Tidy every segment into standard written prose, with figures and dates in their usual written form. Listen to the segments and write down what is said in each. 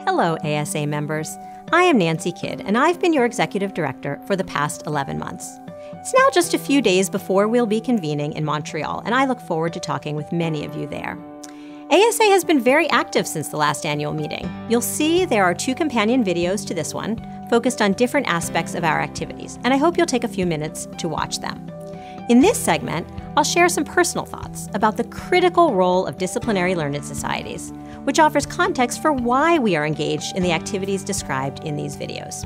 Hello, ASA members. I am Nancy Kidd, and I've been your Executive Director for the past 11 months. It's now just a few days before we'll be convening in Montreal, and I look forward to talking with many of you there. ASA has been very active since the last annual meeting. You'll see there are 2 companion videos to this one, focused on different aspects of our activities, and I hope you'll take a few minutes to watch them. In this segment, I'll share some personal thoughts about the critical role of disciplinary learned societies, which offers context for why we are engaged in the activities described in these videos.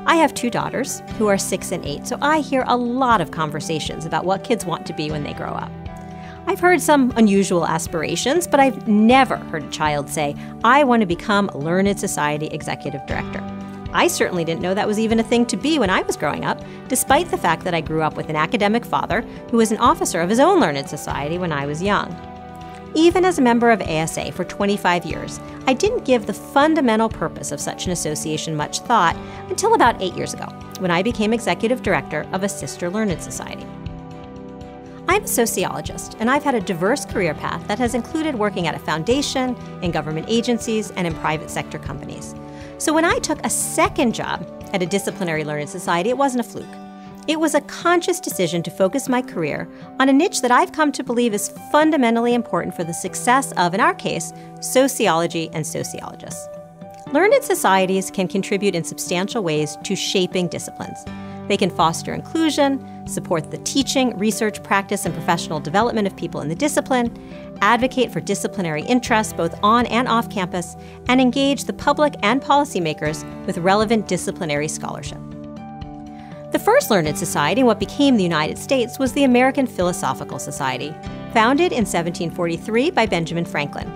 I have 2 daughters who are 6 and 8, so I hear a lot of conversations about what kids want to be when they grow up. I've heard some unusual aspirations, but I've never heard a child say, "I want to become a Learned Society Executive Director." I certainly didn't know that was even a thing to be when I was growing up, despite the fact that I grew up with an academic father who was an officer of his own learned society when I was young. Even as a member of ASA for 25 years, I didn't give the fundamental purpose of such an association much thought until about 8 years ago, when I became executive director of a sister learned society. I'm a sociologist, and I've had a diverse career path that has included working at a foundation, in government agencies, and in private sector companies. So when I took a second job at a disciplinary learned society, it wasn't a fluke. It was a conscious decision to focus my career on a niche that I've come to believe is fundamentally important for the success of, in our case, sociology and sociologists. Learned societies can contribute in substantial ways to shaping disciplines. They can foster inclusion, support the teaching, research, practice, and professional development of people in the discipline, advocate for disciplinary interests both on and off campus, and engage the public and policymakers with relevant disciplinary scholarship. The first learned society in what became the United States was the American Philosophical Society, founded in 1743 by Benjamin Franklin.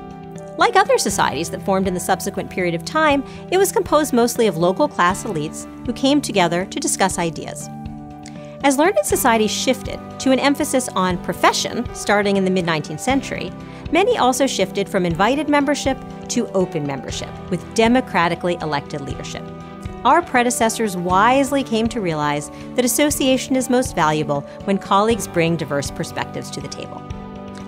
Like other societies that formed in the subsequent period of time, it was composed mostly of local class elites who came together to discuss ideas. As learned societies shifted to an emphasis on profession starting in the mid-19th century, many also shifted from invited membership to open membership with democratically elected leadership. Our predecessors wisely came to realize that association is most valuable when colleagues bring diverse perspectives to the table.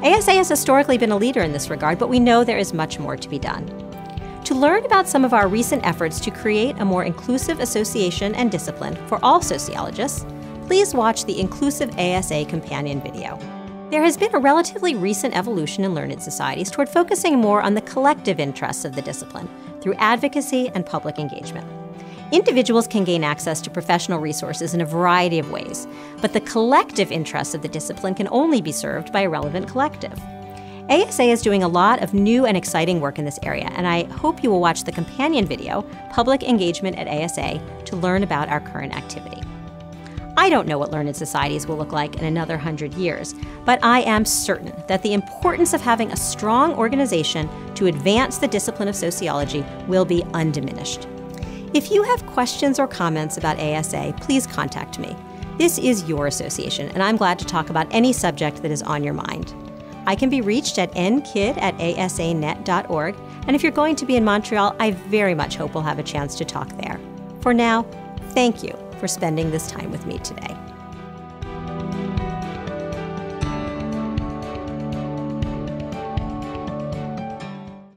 ASA has historically been a leader in this regard, but we know there is much more to be done. To learn about some of our recent efforts to create a more inclusive association and discipline for all sociologists, please watch the Inclusive ASA companion video. There has been a relatively recent evolution in learned societies toward focusing more on the collective interests of the discipline through advocacy and public engagement. Individuals can gain access to professional resources in a variety of ways, but the collective interests of the discipline can only be served by a relevant collective. ASA is doing a lot of new and exciting work in this area, and I hope you will watch the companion video, Public Engagement at ASA, to learn about our current activity. I don't know what learned societies will look like in another 100 years, but I am certain that the importance of having a strong organization to advance the discipline of sociology will be undiminished. If you have questions or comments about ASA, please contact me. This is your association, and I'm glad to talk about any subject that is on your mind. I can be reached at nkid@asanet.org, and if you're going to be in Montreal, I very much hope we'll have a chance to talk there. For now, thank you for spending this time with me today.